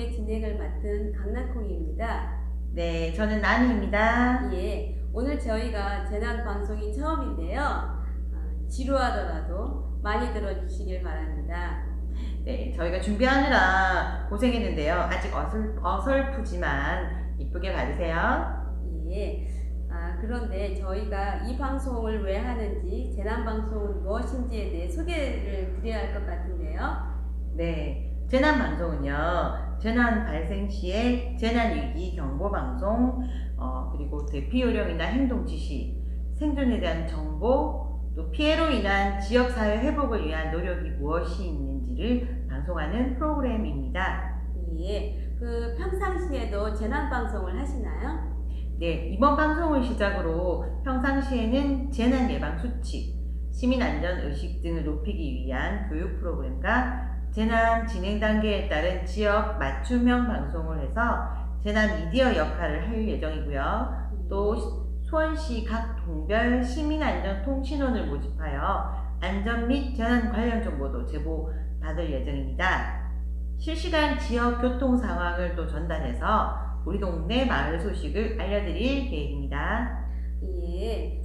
방송의 진행을 맡은 강나콩입니다. 네, 저는 나미입니다. 예, 오늘 저희가 재난 방송이 처음인데요. 지루하더라도 많이 들어주시길 바랍니다. 네, 저희가 준비하느라 고생했는데요. 아직 어설프지만 이쁘게 봐주세요. 예, 그런데 저희가 이 방송을 왜 하는지, 재난 방송은 무엇인지에 대해 소개를 드려야 할 것 같은데요. 네, 재난 방송은요, 재난 발생 시에 재난위기 경보 방송, 그리고 대피 요령이나 행동 지시, 생존에 대한 정보, 또 피해로 인한 지역사회 회복을 위한 노력이 무엇이 있는지를 방송하는 프로그램입니다. 예, 평상시에도 재난 방송을 하시나요? 네, 이번 방송을 시작으로 평상시에는 재난 예방 수칙, 시민 안전 의식 등을 높이기 위한 교육 프로그램과 재난 진행 단계에 따른 지역 맞춤형 방송을 해서 재난 미디어 역할을 할 예정이고요. 또 수원시 각 동별 시민 안전 통신원을 모집하여 안전 및 재난 관련 정보도 제보받을 예정입니다. 실시간 지역 교통 상황을 또 전달해서 우리 동네 마을 소식을 알려드릴 계획입니다. 예,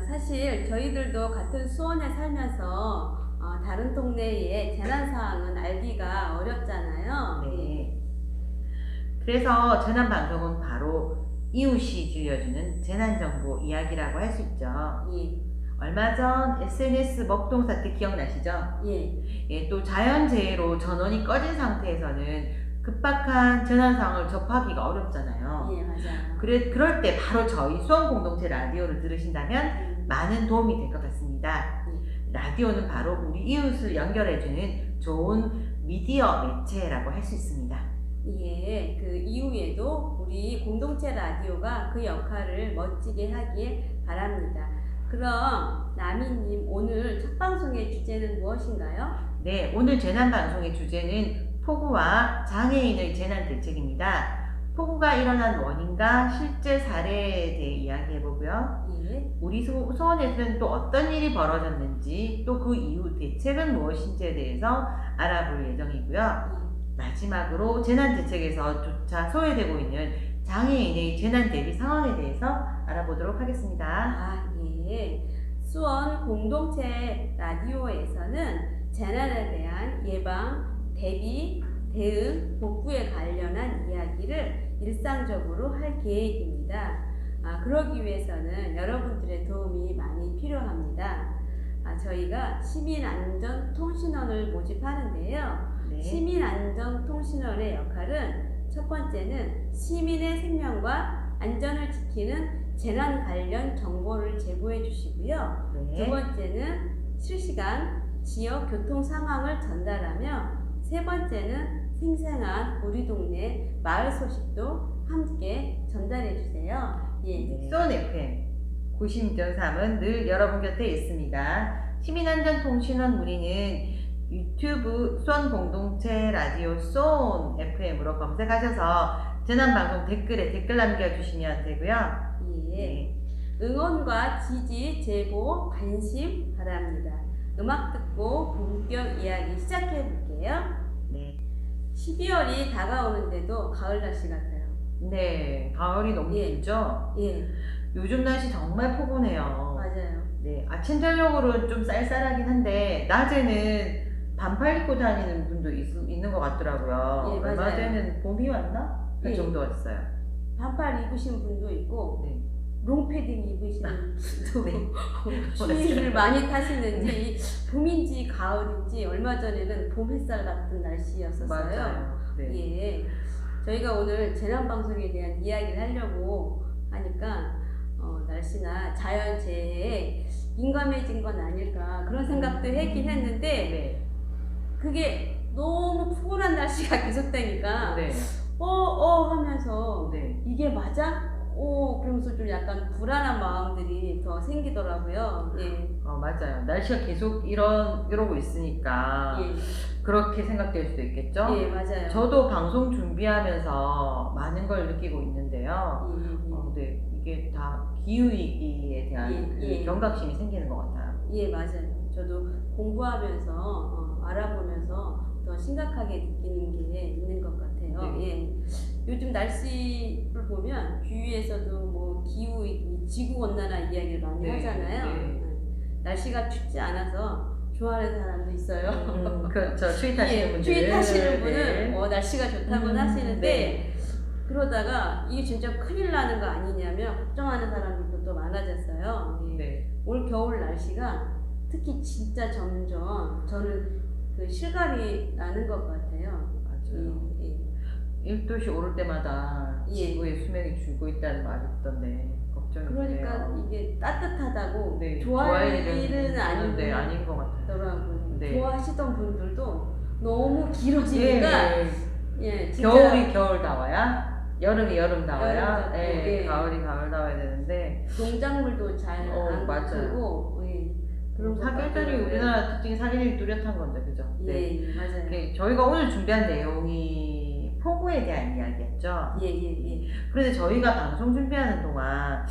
사실 저희들도 같은 수원에 살면서 다른 동네의 재난 사항은 알기가 어렵잖아요. 네. 그래서 재난 방송은 바로 이웃이 들려주는 재난 정보 이야기라고 할 수 있죠. 예, 얼마 전 SNS 먹동 사태 기억나시죠? 예, 예, 또 자연재해로 전원이 꺼진 상태에서는 급박한 재난 상황을 접하기가 어렵잖아요. 예, 맞아요. 그럴 때 바로 저희 수원 공동체 라디오를 들으신다면 많은 도움이 될 것 같습니다. 라디오는 바로 우리 이웃을 연결해주는 좋은 미디어 매체라고 할 수 있습니다. 예, 그 이후에도 우리 공동체 라디오가 그 역할을 멋지게 하길 바랍니다. 그럼 나미님, 오늘 첫 방송의 주제는 무엇인가요? 네, 오늘 재난 방송의 주제는 폭우와 장애인의 재난 대책입니다. 폭우가 일어난 원인과 실제 사례에 대해 이야기해보고요. 예, 우리 수원에서는 또 어떤 일이 벌어졌는지, 또 그 이후 대책은 무엇인지에 대해서 알아볼 예정이고요. 마지막으로 재난 대책에서조차 소외되고 있는 장애인의 재난 대비 상황에 대해서 알아보도록 하겠습니다. 예. 수원 공동체 라디오에서는 재난에 대한 예방, 대비, 대응, 복구에 관련한 이야기를 일상적으로 할 계획입니다. 그러기 위해서는 여러분들의 도움이 많이 필요합니다. 저희가 시민안전통신원을 모집하는데요. 네. 시민안전통신원의 역할은 첫 번째는 시민의 생명과 안전을 지키는 재난 관련 정보를 제보해 주시고요. 네. 두 번째는 실시간 지역 교통 상황을 전달하며 세 번째는 생생한 우리 동네 마을 소식도 함께 전달해 주세요. 예. 수원 FM 96.3은 늘 여러분 곁에 있습니다. 시민안전통신원 문의는 유튜브 수원 공동체 라디오 수원 FM으로 검색하셔서 재난방송 댓글에 댓글 남겨주시면 되고요. 예. 네. 응원과 지지, 제보, 관심 바랍니다. 음악 듣고 본격 이야기 시작해 볼게요. 네. 12월이 다가오는데도 가을 날씨 같아요. 네, 가을이 너무 길죠? 예, 요즘 날씨 정말 포근해요. 맞아요. 네, 아침 저녁으로는 좀 쌀쌀하긴 한데 낮에는 반팔 입고 다니는 분도 있는 것 같더라고요. 예, 얼마 맞아요. 전에는 봄이 왔나? 그 예. 정도였어요. 반팔 입으신 분도 있고 네. 롱패딩 입으시는 분도 네. 추위를 많이 타시는지 봄인지 가을인지 얼마 전에는 봄 햇살 같은 날씨였었어요. 맞아요. 네. 예, 저희가 오늘 재난방송에 대한 이야기를 하려고 하니까 날씨나 자연재해에 민감해진 건 아닐까 그런 생각도 하긴 했는데 네. 그게 너무 푸근한 날씨가 계속되니까 네. 하면서 네. 이게 맞아? 그러면서 좀 약간 불안한 마음들이 더 생기더라고요. 예. 맞아요. 날씨가 계속 이러고 있으니까 예. 그렇게 생각될 수도 있겠죠? 예, 맞아요. 저도 방송 준비하면서 많은 걸 느끼고 있는데요. 네, 이게 다 기후위기에 대한 그 경각심이 생기는 것 같아요. 예, 맞아요. 저도 공부하면서 알아보면서 더 심각하게 느끼는 게 있는 것 같아요. 네. 요즘 날씨를 보면 주위에서도 뭐 기후, 지구 온난화 이야기를 많이 네, 하잖아요. 네. 날씨가 춥지 않아서 좋아하는 사람도 있어요. 그렇죠. 추위 타시는 예, 분들. 추위 타시는 분은 네. 날씨가 좋다고 하시는데 네. 그러다가 이게 진짜 큰일 나는 거 아니냐면 걱정하는 사람들도 또 많아졌어요. 예. 네. 올 겨울 날씨가 특히 진짜 점점 저는 그 실감이 나는 것 같아요. 맞아요. 예, 예. 1도씩 오를 때마다 예. 지구의 수명이 줄고 있다는 말이 있던데 걱정이 그러니까 되네요. 이게 따뜻하다고 네, 좋아할 좋아할 일은 아닌 것 같아요. 아니더라고요. 네. 좋아하시던 분들도 너무 길어지니까 예, 예, 진짜 겨울이 겨울 나와야, 여름이 여름 나와야, 여름 예, 예. 가을이 가을 나와야 되는데 농작물도 잘 안 맞아요. 크고 예. 그런 것 사계절이 같더라고요. 우리나라 특징이 사계절이 뚜렷한 건데, 그죠? 예, 맞아요. 네, 저희가 오늘 준비한 내용이 폭우에 대한 이야기였죠. 예. 그런데 저희가 방송 준비하는 동안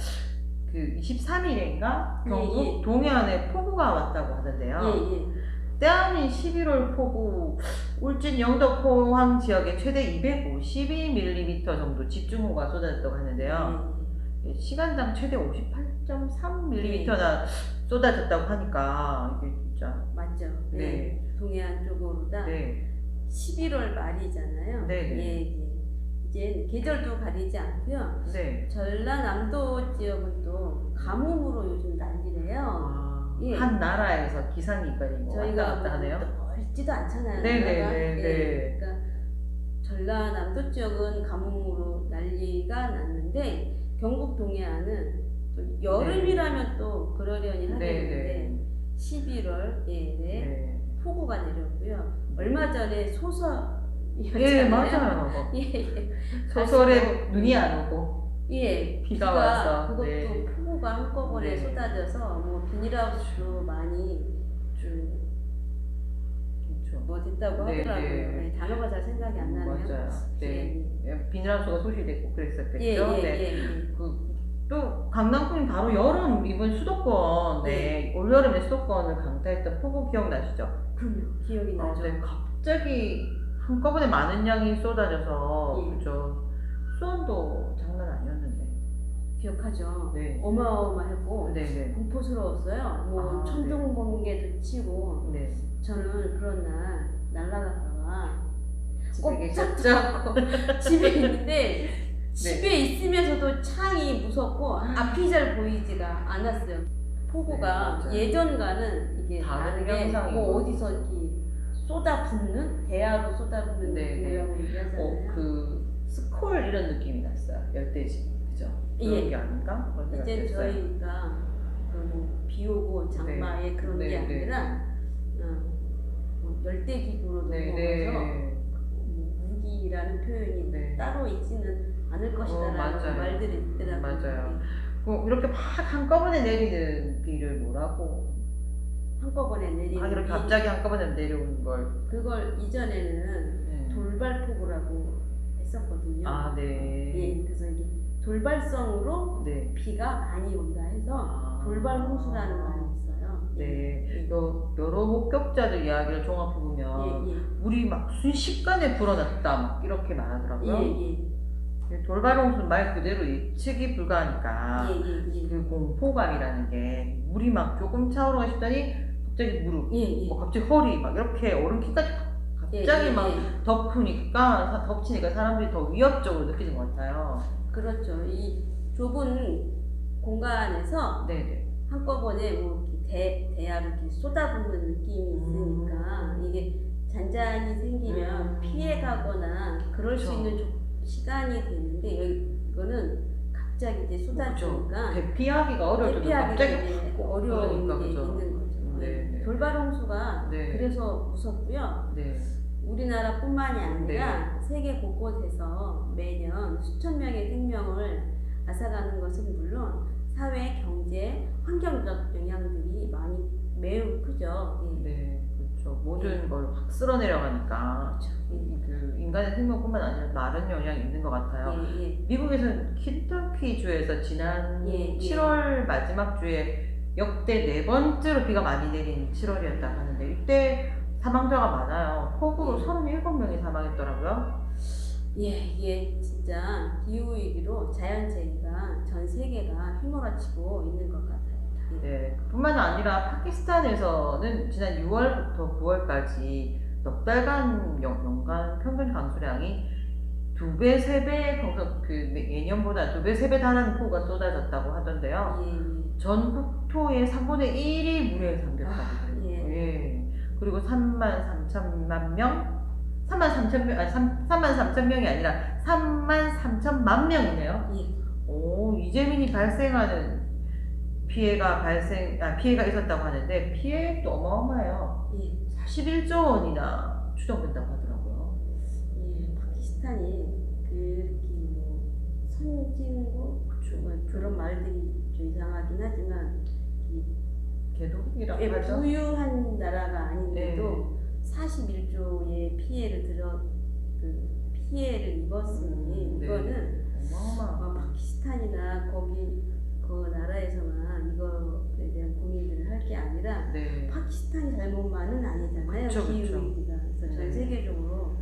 그 23일인가 경북 예. 동해안에 폭우가 왔다고 하던데요. 예. 때아닌 11월 폭우, 울진 영덕 포항 지역에 최대 252mm 정도 집중호우가 쏟아졌다고 하는데요. 시간당 최대 58.3mm나 쏟아졌다고 하니까 이게 진짜 맞죠. 네. 네. 동해안 쪽으로다 네. 11월 말이잖아요. 네네. 예. 이제 계절도 가리지 않고요. 네. 전라남도 지역은 또 가뭄으로 요즘 난리래요. 예. 한 나라에서 기상이 걸리고 왔다 저희가 갔다 하네요. 멀지도 않잖아요. 네네네. 나라가. 네. 예. 그러니까 전라남도 지역은 가뭄으로 난리가 났는데 경북 동해안은 또 여름이라면 또 그러려니 하겠는데 11월 네. 폭우가 내렸고요. 얼마 전에 소설이었잖아요. 예, 맞아요. 예. 소설에 눈이 안 오고 예, 비가 와서, 그것도 네. 폭우가 한꺼번에 네. 쏟아져서 뭐 비닐하우스도 많이 그렇죠. 뭐 됐다고 네, 하더라고요. 네. 네, 단어가 잘 생각이 안 나네요. 맞아요. 네. 비닐하우스가 소실됐고 그랬었겠죠. 예. 또 강남권이 바로 여름 이번 수도권, 올 여름에 수도권을 강타했던 폭우 기억나시죠? 그럼요. 기억이 나죠. 네, 갑자기 한꺼번에 많은 양이 쏟아져서 예. 그죠. 수원도 장난 아니었는데. 기억하죠. 네. 어마어마했고 네네. 공포스러웠어요. 뭐 아, 천둥 번개도 치고 네. 저는 그런 날 날라갔다가 집에 꼭 계셨죠? 잡고 집에 있는데 집에 있으면서도 창이 무섭고 앞이 잘 보이지가 않았어요. 폭우가 네, 맞아요. 예전과는 이게 다른 다르게 현상이고. 뭐 어디서 이렇게 쏟아붓는 대야로 쏟아붓는 네, 느낌이라고 얘기하잖아요. 그 스콜 이런 느낌이 났어요. 열대지, 그죠? 그런 예. 게 아닌가? 그런 생각이 이제 들었어요. 저희가 비 오고 장마의 그런 게 아니라 뭐 열대기구로 넘어가서 우기라는 표현이 네. 따로 있지는 않을 것이다라는 맞아요. 말들이 있더라고요. 맞아요. 이렇게 막 한꺼번에 내리는 비를 뭐라고? 한꺼번에 내리는 이렇게 비, 갑자기 한꺼번에 내려오는 걸. 그걸 이전에는 돌발폭우라고 했었거든요. 아, 네. 예, 그래서 이게 돌발성으로 네. 비가 많이 온다 해서 돌발 홍수라는 말이 있어요. 네. 여러 목격자들 이야기를 종합해 보면 물이 막 순식간에 불어났다 막 이렇게 말하더라고요. 돌발 홍수는 말 그대로 예측이 불가하니까 그 공포감이라는 게 물이 막 조금 차오르가 싶더니 갑자기 무릎, 뭐 갑자기 허리 막 이렇게 오른 키까지 갑자기 막 덮치니까 사람들이 더 위협적으로 느끼는 것 같아요. 그렇죠. 이 좁은 공간에서 네네. 한꺼번에 뭐 이렇게 대야로 이렇게 쏟아붓는 느낌이 있으니까 이게 잔잔히 생기면 피해가거나 그럴 수 있는 시간이 되는데 이거는 갑자기 이제 쏟아지니까 대피하기가 어려워서 갑자기 어려운 게 그죠. 있는 거죠. 네. 돌발 홍수가 그래서 무섭고요. 우리나라뿐만이 아니라 세계 곳곳에서 매년 수천 명의 생명을 앗아가는 것은 물론 사회, 경제, 환경적 영향들이 매우 크죠. 네, 그렇죠. 모든 걸 확 쓸어내려가니까 그 인간의 생명뿐만 아니라 다른 영향이 있는 것 같아요. 미국에서는 켄터키 주에서 지난 7월 마지막 주에 역대 4번째로 비가 많이 내린 7월이었다고 하는데 이때 사망자가 많아요. 폭우로 37명이 사망했더라고요. 예, 이게 진짜 기후위기로 자연재해가 전 세계가 휘몰아치고 있는 것 같아요. 예. 네, 뿐만 아니라 파키스탄에서는 지난 6월부터 9월까지 넉 달간 연간 평균 강수량이 2배, 3배, 예년보다 2배, 3배 달하는 폭우가 쏟아졌다고 하던데요. 예, 전 국토의 3분의 1이 물에 잠겼다고 해요. 예. 예. 그리고 3만 3천만 명? 3만 3천 명, 아니 3만 3천 명이 아니라 3만 3천만 명이네요. 예. 오, 이재민이 발생하는 피해가 있었다고 하는데 피해도 어마어마해요. 예. 41조 원이나 추정된다고 하더라고요. 예, 파키스탄이 그렇게 뭐 선진국 뭐 그런 말들이 좀 이상하긴 하지만 개도국이라고 예, 하죠. 부유한 나라가 아닌데도 네. 41조의 피해를 입었으니 이거는 어마어마. 파키스탄이나 거기 그 나라에서만 이거에 대한 고민들을 할 게 아니라 네. 파키스탄이 잘못만은 아니잖아요. 그쵸, 그쵸. 기후위기가. 그래서 전 네. 세계적으로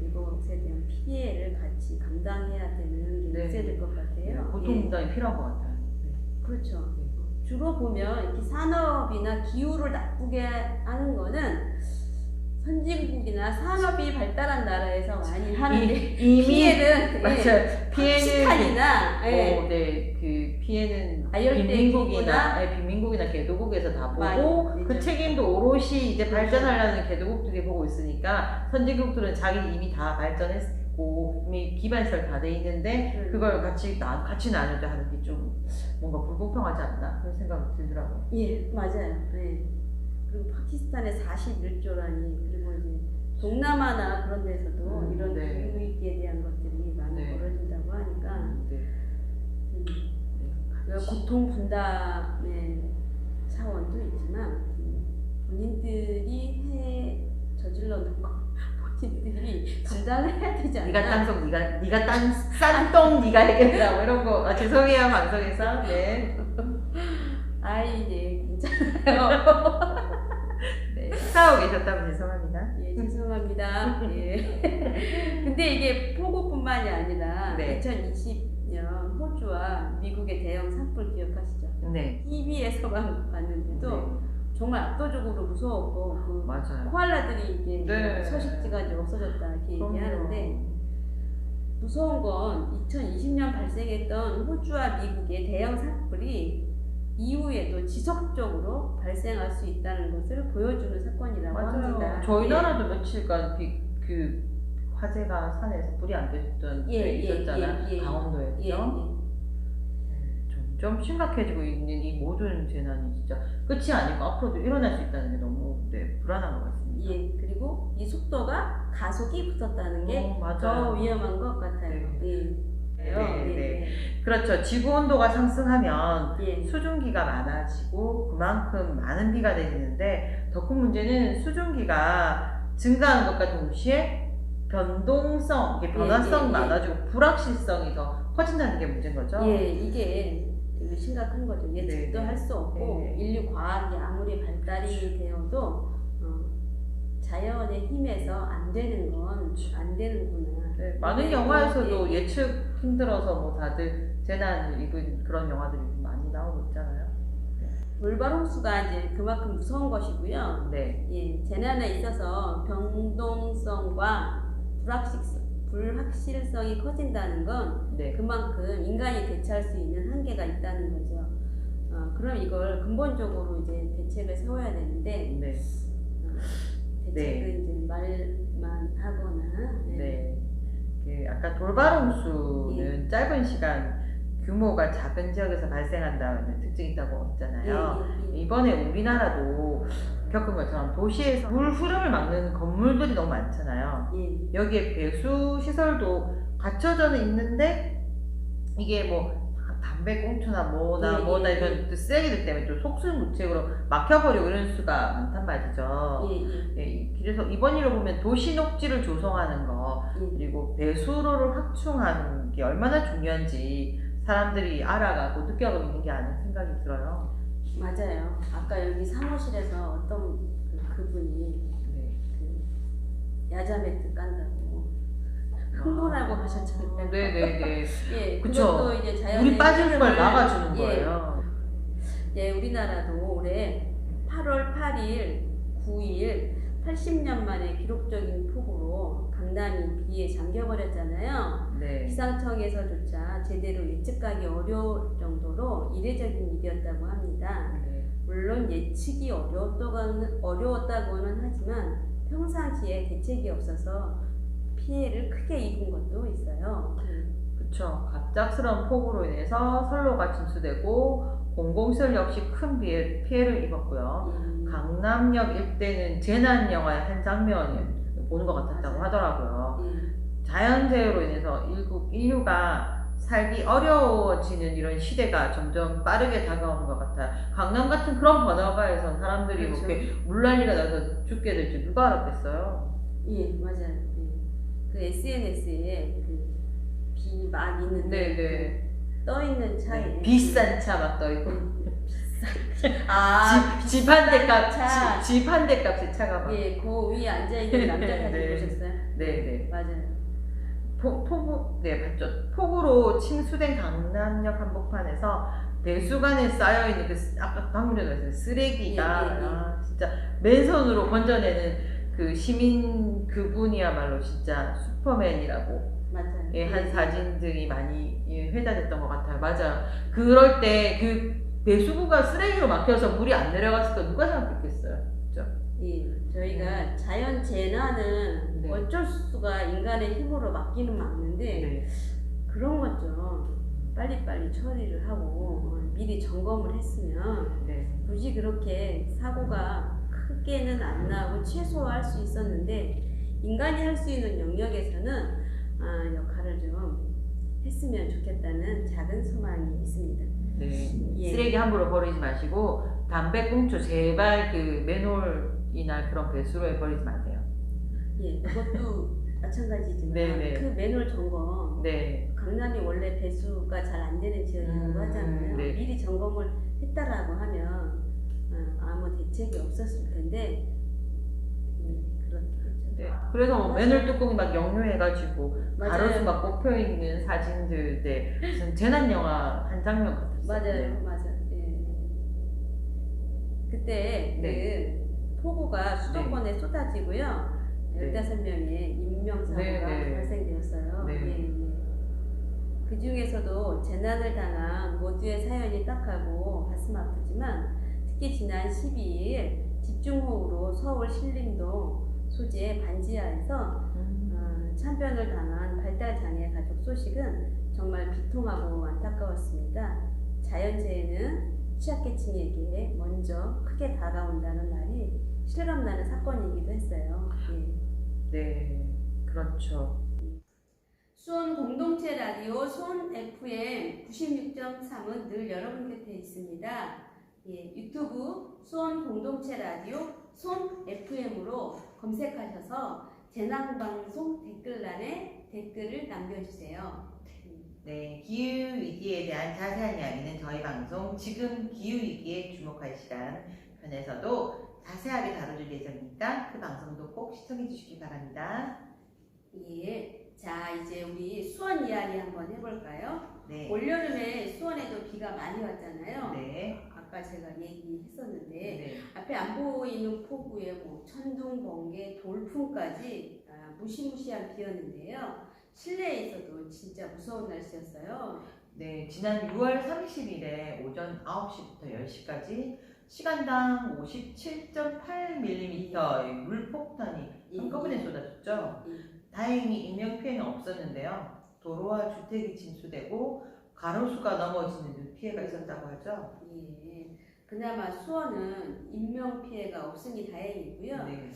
이것에 대한 피해를 같이 감당해야 되는 게 네. 있어야 될 것 같아요. 보통당이 필요한 것 같아요. 네. 그렇죠. 주로 보면 이렇게 산업이나 기후를 나쁘게 하는 거는 선진국이나 산업이 발달한 나라에서 많이 하는데 이미 피해는 맞아요. 피해는 파키스탄이나 그 피해는 아열대 빈민국이나 개도국에서 다 보고 많이 그 되죠. 책임도 오롯이 이제 발전하려는 개도국들이 보고 있으니까 선진국들은 자기 이미 다 발전했고 이미 기반시설 다 돼 있는데 그걸 같이 나누자 하는 게 좀 뭔가 불공평하지 않나 그런 생각이 들더라고요. 예, 맞아요. 네. 그리고 파키스탄에 41조라니 그리고 이제 동남아나 그런 데서도 이런 네. 기후위기에 대한 것들이 많이 네. 벌어진다고 하니까 네. 고통 분담의 차원도 있지만 본인들이 저질러 놓은 거 본인들이 감당을 해야 되지 않나? 네가 땅속 네가 싼똥 네가 해결해라 뭐 이런 거 죄송해요 방송에서 네. 아이 네 괜찮아요. 네, 식사하고 계셨다면 죄송합니다. 예 죄송합니다. 예. 근데 이게 폭우뿐만이 아니라 네. 2020년 호주와 미국의 대형 산불 기억하시죠? 네. TV에서만 봤는데도 정말 압도적으로 무서웠고 그 맞아요. 코알라들이 이게 네. 서식지가 이제 없어졌다 이렇게 그럼요. 얘기하는데 무서운 건 2020년 발생했던 호주와 미국의 대형 산불이 이후에도 지속적으로 발생할 수 있다는 것을 보여주는 사건이라고 합니다. 맞아요. 저희 나라도 며칠간 그 화재가 산에서 불이 안 켜졌던 게 있었잖아. 강원도에 그죠? 점점 심각해지고 있는 이 모든 재난이 진짜 끝이 아니고 앞으로도 일어날 수 있다는 게 너무 불안한 것 같습니다. 예, 그리고 이 속도가 가속이 붙었다는 게 맞아요. 더 위험한 것 같아요. 네. 그렇죠. 지구 온도가 상승하면 예. 수증기가 많아지고 그만큼 많은 비가 내리는데 더 큰 문제는 수증기가 증가하는 것과 동시에 변동성, 변화성이 많아지고 불확실성이 더 커진다는 게 문제인 거죠. 예, 이게 되게 심각한 거죠. 예측도 할 수 없고 인류 과학이 아무리 발달이 되어도 자연의 힘에서 안 되는 건 안 되는구나. 네, 많은 영화에서도 예측 힘들어서 뭐 다들 재난을 입은 그런 영화들이 많이 나오고 있잖아요. 돌발 홍수가 이제 그만큼 무서운 것이고요. 네. 예, 재난에 있어서 변동성과 불확실성이 커진다는 건 네. 그만큼 인간이 대처할 수 있는 한계가 있다는 거죠. 그럼 이걸 근본적으로 이제 대책을 세워야 되는데 네. 대책은 이제 말만 하거나 네. 아까 돌발 홍수는 짧은 시간 규모가 작은 지역에서 발생한다는 특징이 있다고 했잖아요. 이번에 우리나라도 겪은 것처럼 도시에서 물 흐름을 막는 건물들이 너무 많잖아요. 여기에 배수 시설도 갖춰져 있는데 이게 뭐 담배꽁초나 뭐나 이런 쓰레기들 때문에 좀 속수무책으로 막혀버리고 이런 수가 많단 말이죠. 그래서 이번 일을 보면 도시 녹지를 조성하는 거 그리고 배수로를 확충하는 게 얼마나 중요한지 사람들이 알아가고 느껴가고 있는 게 아닌 생각이 들어요. 맞아요. 아까 여기 사무실에서 어떤 그분이 그 야자 매트 깐다고 하셨잖아요. 네네네. 예, 그쵸. 그것도 이제 자연의 물이 빠지는 걸 흐름을, 막아주는 예, 거예요. 예, 우리나라도 올해 8월 8일, 9일 80년 만에 기록적인 폭우로 강남이 비에 잠겨버렸잖아요. 네. 기상청에서조차 제대로 예측하기 어려울 정도로 이례적인 일이었다고 합니다. 네. 물론 예측이 어려웠다고는 하지만 평상시에 대책이 없어서 피해를 크게 입은 것도 있어요. 그쵸. 갑작스러운 폭우로 인해서 선로가 침수되고 공공시설 역시 큰 피해를 입었고요. 강남역 일대는 재난 영화의 한 장면을 보는 것 같았다고 하더라고요. 자연재해로 인해서 인류가 살기 어려워지는 이런 시대가 점점 빠르게 다가오는 것 같아요. 강남 같은 그런 번화가에선 사람들이 그렇죠. 그렇게 물난리가 나서 죽게 될지 누가 알았겠어요? 예, 맞아요. 예. 그 SNS에 그 비 막 있는데 네네. 떠 있는 차에 네. 비싼 차 막 떠있고 집 한 대 값, 차. 집 한 대 값의 차가 막. 예, 그 위에 앉아 있는 남자 사진 네. 보셨어요? 네네. 맞아요. 네, 맞죠. 폭우로 침수된 강남역 한복판에서 배수관에 쌓여있는 아까 방금 전에 말씀드린 쓰레기가, 예. 진짜 맨손으로 건져내는 그 시민 그분이야말로 진짜 슈퍼맨이라고 맞아요. 한 사진들이 많이 회자됐던 것 같아요. 맞아요. 그럴 때 그 배수구가 쓰레기로 막혀서 물이 안 내려갔을 때 누가 생각했겠어요. 그죠? 예, 저희가 자연 재난은 네. 어쩔 수가 인간의 힘으로 막기는 막는데 네. 그런 것 좀 빨리빨리 처리를 하고 미리 점검을 했으면 네. 굳이 그렇게 사고가 크게는 안 나고 최소화할 수 있었는데 인간이 할 수 있는 영역에서는 역할을 좀 했으면 좋겠다는 작은 소망이 있습니다. 네. 예. 쓰레기 함부로 버리지 마시고 담배꽁초 제발 그 맨홀이나 그런 배수로에 버리지 마세요. 예, 그것도 마찬가지지만 네네. 그 매뉴얼 점검 네. 강남이 원래 배수가 잘 안 되는 지역이라고 하잖아요. 네. 미리 점검을 했다라고 하면 아무 대책이 없었을 텐데 그렇겠죠. 네. 그래서 뭐 맨홀 뚜껑이 막 역류해가지고 맞아요. 가로수 막 꼽혀 있는 사진들, 네. 무슨 재난 영화 한 장면 같았어요. 맞아요, 맞아요. 예. 그때 네. 그 폭우가 수도권에 쏟아지고요. 네. 15명의 인명사고가 네. 발생되었어요. 네. 예. 그 중에서도 재난을 당한 모두의 사연이 딱하고 가슴 아프지만 특히 지난 12일 집중호우로 서울 신림동 소재 반지하에서 참변을 당한 발달장애 가족 소식은 정말 비통하고 안타까웠습니다. 자연재해는 취약계층에게 먼저 크게 다가온다는 말이 실감나는 사건이기도 했어요. 예. 네. 그렇죠. 수원 공동체 라디오 수원 FM 96.3은 늘 여러분 곁에 있습니다. 예, 유튜브 수원 공동체 라디오 수원 FM으로 검색하셔서 재난방송 댓글란에 댓글을 남겨주세요. 네, 기후위기에 대한 자세한 이야기는 저희 방송 지금 기후위기에 주목할 시간 편에서도 자세하게 다뤄줄 예정이니까 그 방송도 꼭 시청해 주시기 바랍니다. 예, 자 이제 우리 수원 이야기 한번 해볼까요? 네. 올여름에 수원에도 비가 많이 왔잖아요. 네. 아까 제가 얘기했었는데 네. 앞에 안 보이는 폭우에 뭐 천둥, 번개, 돌풍까지 무시무시한 비였는데요. 실내에서도 진짜 무서운 날씨였어요. 네, 지난 6월 30일에 오전 9시부터 10시까지 시간당 57.8mm의 물폭탄이 한꺼번에 쏟아졌죠. 다행히 인명피해는 없었는데요. 도로와 주택이 침수되고 가로수가 넘어지는 등 피해가 있었다고 하죠. 예, 그나마 수원은 인명피해가 없으니 다행이고요. 네.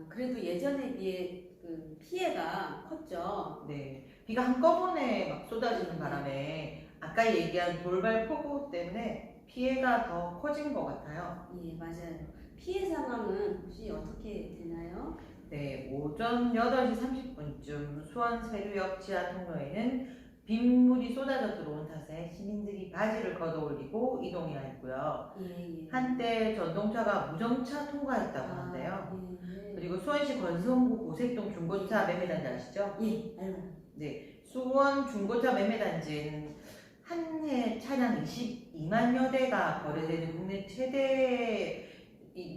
그래도 예전에 비해 그 피해가 컸죠. 네. 비가 한꺼번에 막 쏟아지는 바람에 아까 얘기한 돌발 폭우 때문에 피해가 더 커진 것 같아요. 예, 맞아요. 피해 상황은 혹시 어떻게 되나요? 네, 오전 8시 30분쯤 수원 세류역 지하 통로에는 빗물이 쏟아져 들어온 탓에 시민들이 바지를 걷어올리고 이동해야 했고요. 예. 한때 전동차가 무정차 통과했다고 하는데요. 예. 그리고 수원시 권성구 고색동 중고차 매매단지 아시죠? 예, 알아요. 네, 수원 중고차 매매단지는 한 해 차량 22만여 대가 거래되는 국내 최대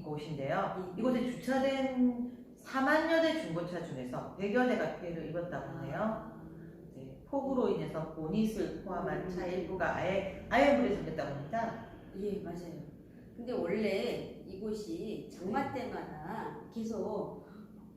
곳인데요. 이곳에 주차된 4만여 대 중고차 중에서 100여 대가 피해를 입었다고 하네요. 네, 폭우로 인해서 보닛을 포함한 차 일부가 아예 물에 잠겼다고 합니다. 예, 맞아요. 근데 원래 이곳이 장마 때마다 계속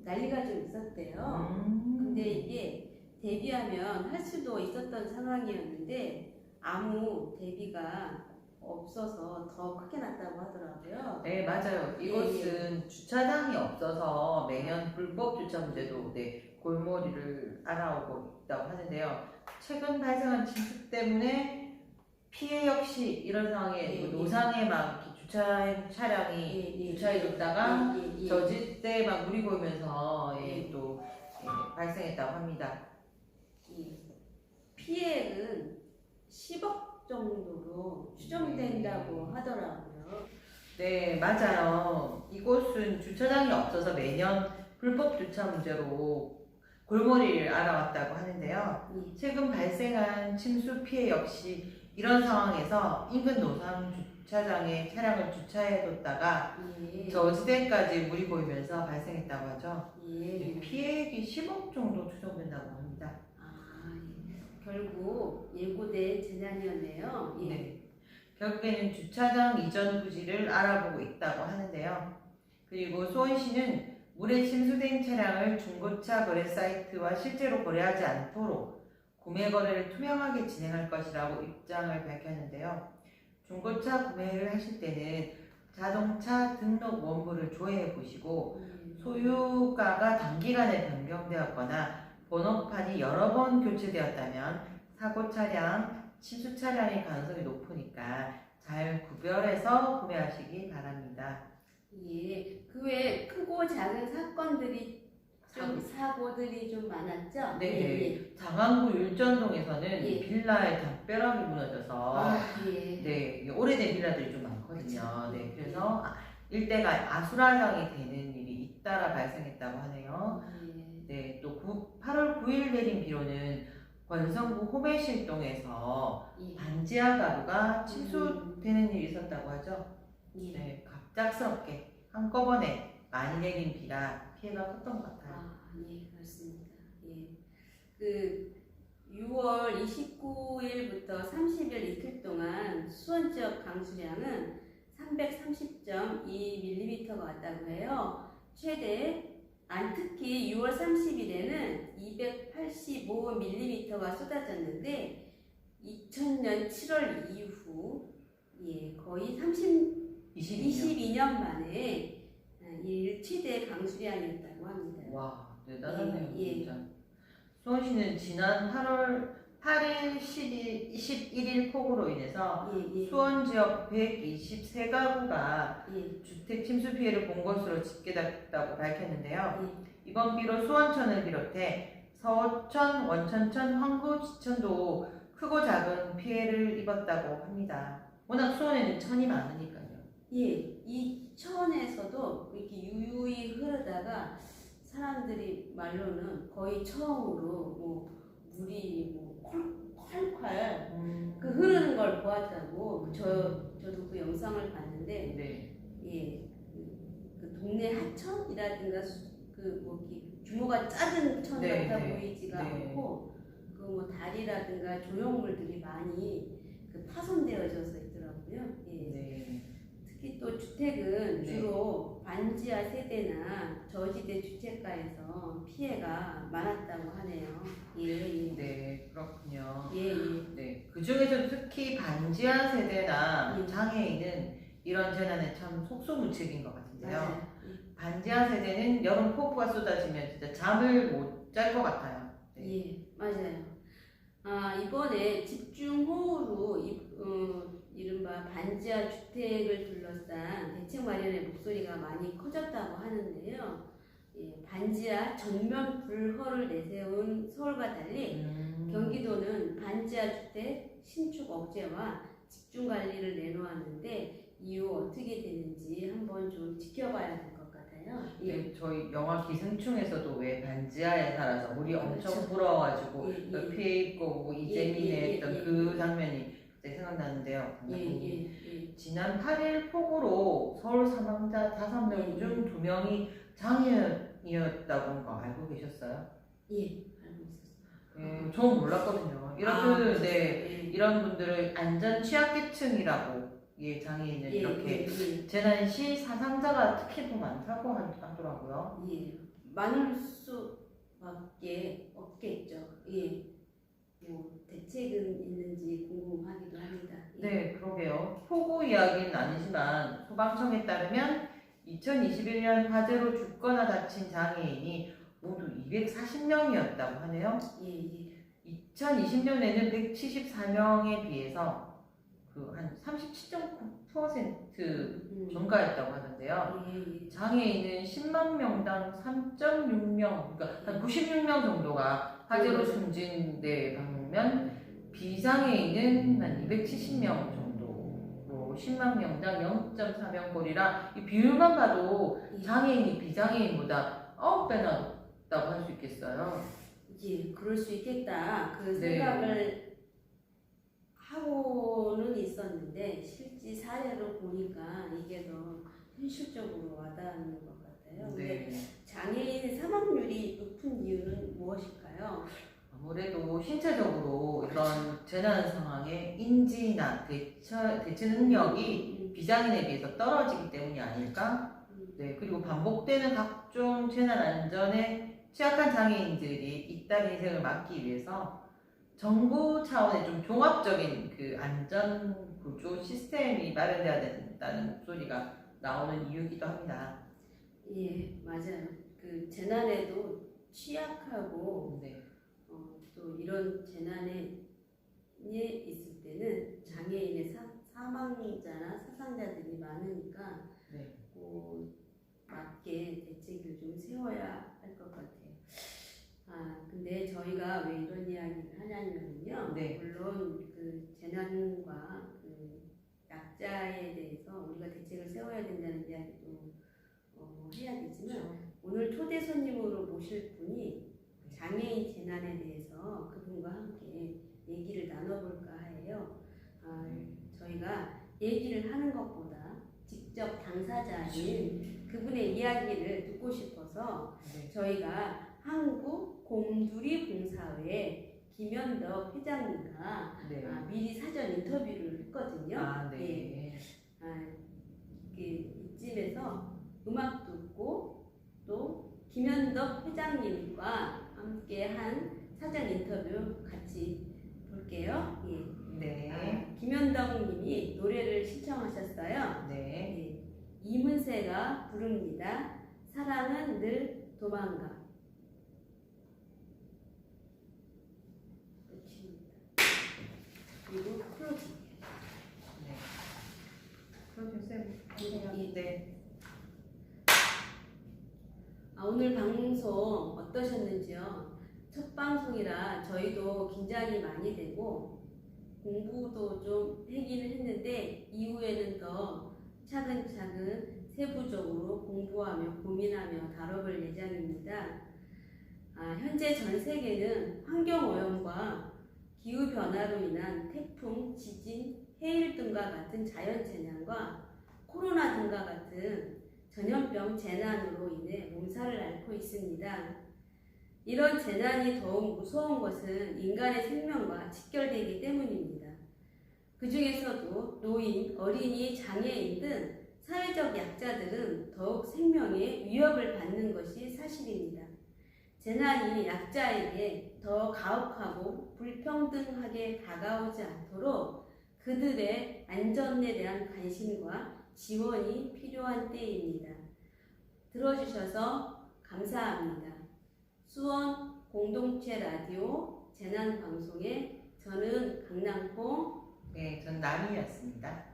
난리가 좀 있었대요. 근데 이게 대비하면 할 수도 있었던 상황이었는데 아무 대비가 없어서 더 크게 났다고 하더라고요. 네, 맞아요. 이곳은 주차장이 없어서 매년 불법 주차 문제도 골머리를 앓아오고 있다고 하는데요. 최근 발생한 침수 때문에 피해 역시 이런 상황에 노상에 막 이렇게 주차한 차량이 주차해뒀다가 저질 때 막 물이 고이면서 또 발생했다고 합니다. 피해는 10억 정도로 추정된다고 하더라고요. 네, 맞아요. 이곳은 주차장이 없어서 매년 불법 주차 문제로 골머리를 앓아왔다고 하는데요. 최근 발생한 침수 피해 역시 이런 상황에서 인근 노상 주차장에 차량을 주차해뒀다가 저지대까지 물이 고이면서 발생했다고 하죠. 피해액이 10억 정도 추정된다고 합니다. 결국 예고된 재난이었네요. 네. 결국에는 주차장 이전 부지를 알아보고 있다고 하는데요. 그리고 수원시는 물에 침수된 차량을 중고차 거래 사이트와 실제로 거래하지 않도록 구매 거래를 투명하게 진행할 것이라고 입장을 밝혔는데요. 중고차 구매를 하실 때는 자동차 등록 원부를 조회해 보시고 소유가가 단기간에 변경되었거나 번호판이 여러 번 교체되었다면 사고 차량, 침수 차량의 가능성이 높으니까 잘 구별해서 구매하시기 바랍니다. 예, 그 외에 크고 작은 사고들이 좀 많았죠? 네, 장안구 율전동에서는 빌라의 담벼락이 무너져서 오래된 빌라들이 좀 많거든요. 네, 그래서 일대가 아수라장이 되는 일이 잇따라 발생했다고 하네요. 네, 또 8월 9일 내린 비로는 권성구 호매실동에서 반지하 가구가 침수되는 일이 있었다고 하죠. 네, 갑작스럽게 한꺼번에 많이 내린 비라 피해가 컸던 것 같아요. 예, 그렇습니다. 그 6월 29일부터 30일 이틀 동안 수원 지역 강수량은 330.2mm가 왔다고 해요. 특히 6월 30일에는 285mm가 쏟아졌는데 2000년 7월 이후 거의 22년 만에 최대 강수량이었다고 합니다. 와, 대단하네요. 진짜. 수원시는 지난 8일 11일 폭우로 인해서 수원 지역 123가구가 주택 침수 피해를 본 것으로 집계됐다고 밝혔는데요. 이번 비로 수원천을 비롯해 서천, 원천천, 황구, 지천도 크고 작은 피해를 입었다고 합니다. 워낙 수원에는 천이 많으니까요. 이 천에서도 이렇게 유유히 흐르다가 사람들이 말로는 거의 처음으로 물이 콸콸 흐르는 걸 보았다고. 저도 그 영상을 봤는데 그 동네 하천이라든가 규모가 작은 천 같아 보이지가 않고 다리라든가 조형물들이 많이 파손되어져서 있더라고요. 특히 또 주택은 주로 반지하 세대나 저지대 주택가에서 피해가 많았다고 하네요. 네, 그렇군요. 네, 그 중에서 특히 반지하 세대나 장애인은 이런 재난에 참 속수무책인 것 같은데요. 반지하 세대는 여름 폭우가 쏟아지면 진짜 잠을 못 잘 것 같아요. 맞아요. 이번에 집중호우로 이른바 반지하 주택을 둘러싼 대책 마련의 목소리가 많이 커졌다고 하는데요. 반지하 전면 불허를 내세운 서울과 달리 경기도는 반지하 주택 신축 억제와 집중 관리를 내놓았는데 이후 어떻게 되는지 한번 좀 지켜봐야 될 것 같아요. 많아요. 예. 네, 저희 영화 기생충에서도 왜 반지하에 살아서 물이 엄청 그렇죠. 불어가지고 예, 예. 피해 입고 뭐 이재민이 예, 예, 했던 예, 그 예. 장면이 갑자기 생각나는데요. 예, 예, 예. 지난 8일 폭우로 서울 사망자 5명 중 2명이 장애인이었다는 거 알고 계셨어요? 예, 알고 있었어요. 저는 몰랐거든요. 이렇게 예. 이런 분들을 안전 취약계층이라고 장애인을 예, 이렇게 예, 재난 시 사상자가 특히 더 많다고 하더라고요. 예. 많을 수밖에 없겠죠. 예. 뭐 대책은 있는지 궁금하기도 합니다. 예. 네, 그러게요. 폭우 이야기는 아니지만 소방청에 따르면 2021년 화재로 죽거나 다친 장애인이 모두 240명이었다고 하네요. 예, 예. 2020년에는 174명에 비해서 그 한 37.9% 증가했다고 하는데요. 예, 장애인은 10만 명당 3.6명, 그러니까 한 96명 정도가 화재로 숨진 데 반면 비장애인은 한 270명 정도, 10만 명당 0.4명꼴이라 이 비율만 봐도 예. 장애인이 비장애인보다 9배나 높다고 할 수 있겠어요. 예, 그럴 수 있겠다. 그 네. 생각을 하고는 있었는데 실제 사례로 보니까 이게 더 현실적으로 와닿는 것 같아요. 근데 장애인 사망률이 높은 이유는 무엇일까요? 아무래도 신체적으로 이런 재난 상황에 인지나 대처 능력이 비장애인에 비해서 떨어지기 때문이 아닐까? 네, 그리고 반복되는 각종 재난 안전에 취약한 장애인들이 잇따른 희생을 막기 위해서 정부 차원의 좀 종합적인 그 안전 구조 시스템이 마련돼야 된다는 목소리가 나오는 이유이기도 합니다. 예, 맞아요. 그 재난에도 취약하고 네. 또 이런 재난에 있을 때는 장애인의 사망자나 사상자들이 많으니까 네. 맞게 대책을 좀 세워야 할 것 같아요. 근데 저희가 왜 이런 이야기를 하냐면요. 네. 물론 그 재난과 그 약자에 대해서 우리가 대책을 세워야 된다는 이야기도 해야 되지만 오늘 초대 손님으로 모실 분이 장애인 재난에 대해서 그분과 함께 얘기를 나눠볼까 해요. 저희가 얘기를 하는 것보다 직접 당사자인 그분의 이야기를 듣고 싶어서 저희가 한국곰두리봉사회 김현덕 회장님과 미리 사전 인터뷰를 했거든요. 이쯤에서 음악 듣고 또 김현덕 회장님과 함께 한 사전 인터뷰 같이 볼게요. 김현덕 님이 노래를 신청하셨어요. 이문세가 부릅니다. 사랑은 늘 도망가. 그리고 클로징. 오늘 방송 어떠셨는지요? 첫 방송이라 저희도 긴장이 많이 되고 공부도 좀 하기는 했는데 이후에는 더 차근차근 세부적으로 공부하며 고민하며 다뤄볼 예정입니다. 현재 전 세계는 환경오염과 기후변화로 인한 태풍, 지진, 해일 등과 같은 자연재난과 코로나 등과 같은 전염병 재난으로 인해 몸살을 앓고 있습니다. 이런 재난이 더욱 무서운 것은 인간의 생명과 직결되기 때문입니다. 그 중에서도 노인, 어린이, 장애인 등 사회적 약자들은 더욱 생명에 위협을 받는 것이 사실입니다. 재난이 약자에게 더 가혹하고 불평등하게 다가오지 않도록 그들의 안전에 대한 관심과 지원이 필요한 때입니다. 들어주셔서 감사합니다. 수원 공동체 라디오 재난방송에 저는 강남콩 전 남이었습니다.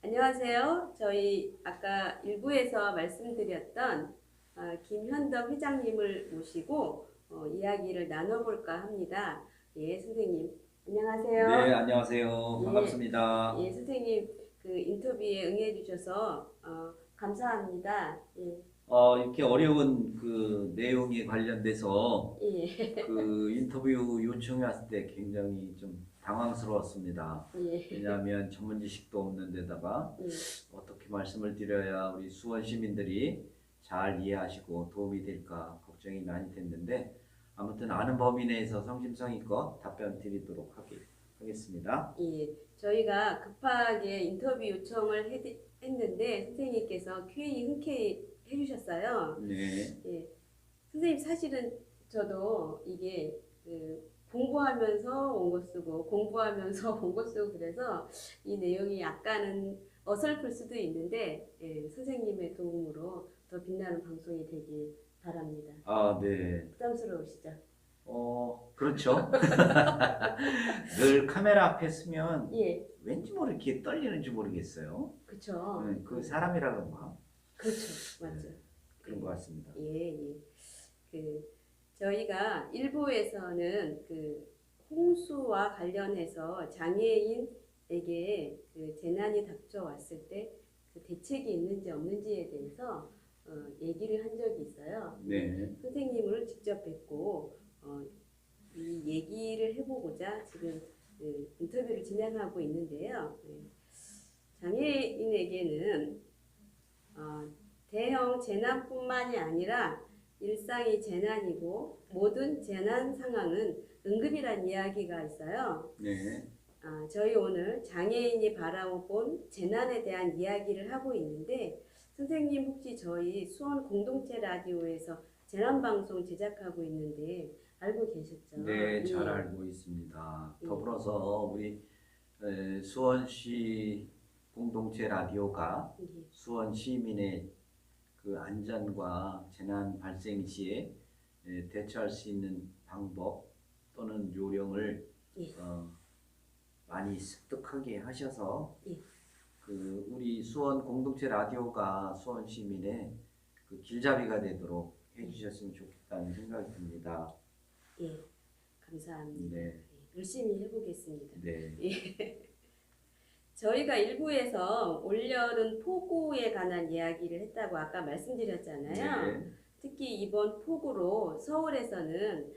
안녕하세요. 저희 아까 일부에서 말씀드렸던 김현덕 회장님을 모시고 이야기를 나눠볼까 합니다. 선생님 안녕하세요. 네, 안녕하세요. 반갑습니다. 선생님 그 인터뷰에 응해주셔서 감사합니다. 이렇게 어려운 그 내용에 관련돼서 예. 그 인터뷰 요청이 왔을 때 굉장히 좀 당황스러웠습니다. 예. 왜냐하면 전문 지식도 없는 데다가 예. 어떻게 말씀을 드려야 우리 수원 시민들이 잘 이해하시고 도움이 될까 걱정이 많이 됐는데 아무튼 아는 범위 내에서 성심성의껏 답변 드리도록 하겠습니다. 예. 저희가 급하게 인터뷰 요청을 했는데 선생님께서 Q&A 흔쾌히 해주셨어요. 네. 예. 선생님 사실은 저도 이게 공부하면서 온 거 쓰고 공부하면서 온 거 쓰고 그래서 이 내용이 약간은 어설플 수도 있는데 선생님의 도움으로 더 빛나는 방송이 되길 바랍니다. 아, 네. 부담스러우시죠? 그렇죠. 늘 카메라 앞에 서면 예, 왠지 모르게 떨리는지 모르겠어요. 그쵸. 그 사람이라 그런가? 그렇죠, 맞죠. 그런 것 같습니다. 예, 예. 저희가 일부에서는 홍수와 관련해서 장애인에게 재난이 닥쳐왔을 때 대책이 있는지 없는지에 대해서 얘기를 한 적이 있어요. 네. 선생님을 직접 뵙고 이 얘기를 해보고자 지금 인터뷰를 진행하고 있는데요. 장애인에게는 대형 재난뿐만이 아니라 일상이 재난이고 모든 재난 상황은 응급이란 이야기가 있어요. 네. 저희 오늘 장애인이 바라본 재난에 대한 이야기를 하고 있는데 선생님 혹시 저희 수원 공동체 라디오에서 재난방송 제작하고 있는데 알고 계셨죠? 네, 잘 예. 알고 있습니다. 예. 더불어서 우리 수원시 공동체 라디오가 예. 수원 시민의 그 안전과 재난 발생 시에 대처할 수 있는 방법 또는 요령을 예. 많이 습득하게 하셔서 예. 그 우리 수원 공동체 라디오가 수원 시민의 그 길잡이가 되도록 해주셨으면 좋겠다는 생각이 듭니다. 예, 감사합니다. 네. 예, 열심히 해보겠습니다. 네. 예. 저희가 일부에서 올여름 폭우에 관한 이야기를 했다고 아까 말씀드렸잖아요. 네. 특히 이번 폭우로 서울에서는